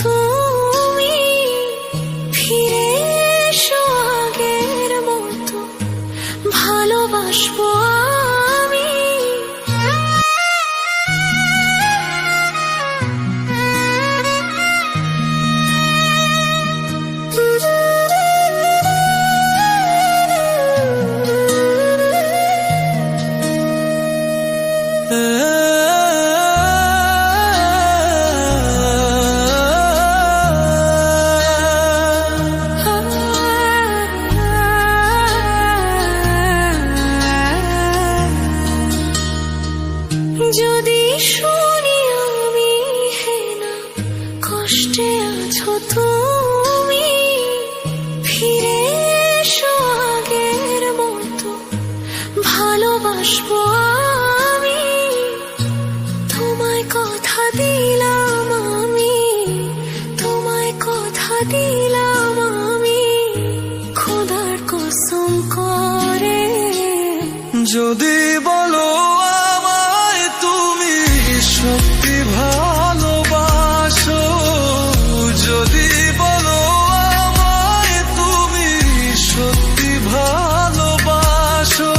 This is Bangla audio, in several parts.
তুমি, ফিরে এসো আগের মতো, ভালোবাসবো আমি। যদি শুনি আমি হেনা, কষ্টে আছো তুমি, ফিরে এসো আগের মতো, ভালোবাসবো আমি। তোমায় কথা দিলাম আমি, তোমায় কথা দিলাম আমি, খোদার কসম করে। যদি বলো আমায় তুমি সত্যি ভালোবাসো, যদি বলো আমায় তুমি সত্যি ভালোবাসো,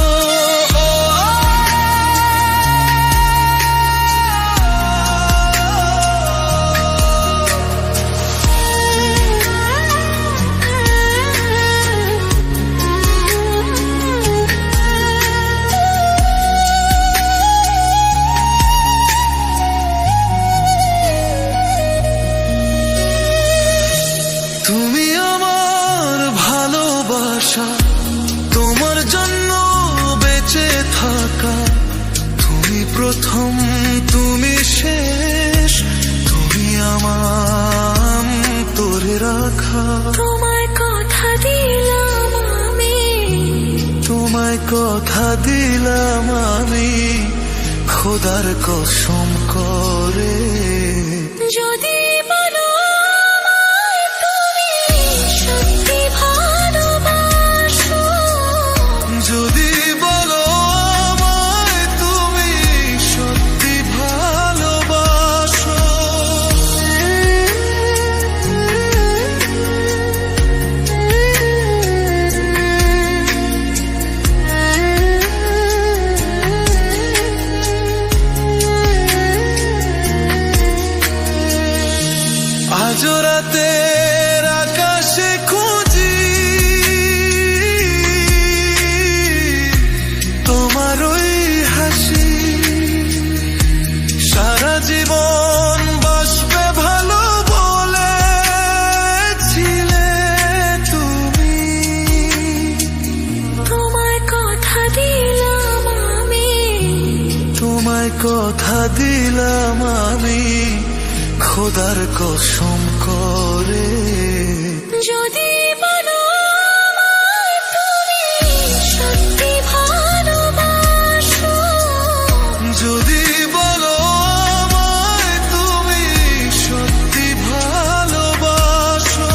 তুমি আমার ভালোবাসা, তোমার জন্য বেঁচে থাকা, তুমি প্রথম তুমি শেষ, তুমি আমার তোরে রাখা। তোমায় কথা দিলাম আমি, তোমায় কথা দিলাম আমি, খোদার কসম করে। যদি বলো আমায় তুমি সত্যি ভালোবাসো, যদি বলো আমায় তুমি সত্যি ভালোবাসো, আজ রাতের আকাশে খুঁজি তোমার ওই হাসি, সারা জীবন বাসবে ভালো বলেছিলে তুমি। তোমায় কথা দিলাম আমি, তোমায় কথা দিলাম আমি, খোদার কসম করে। যদি বলো আমায় তুমি সত্যি ভালোবাসো, যদি বলো আমায় তুমি সত্যি ভালোবাসো,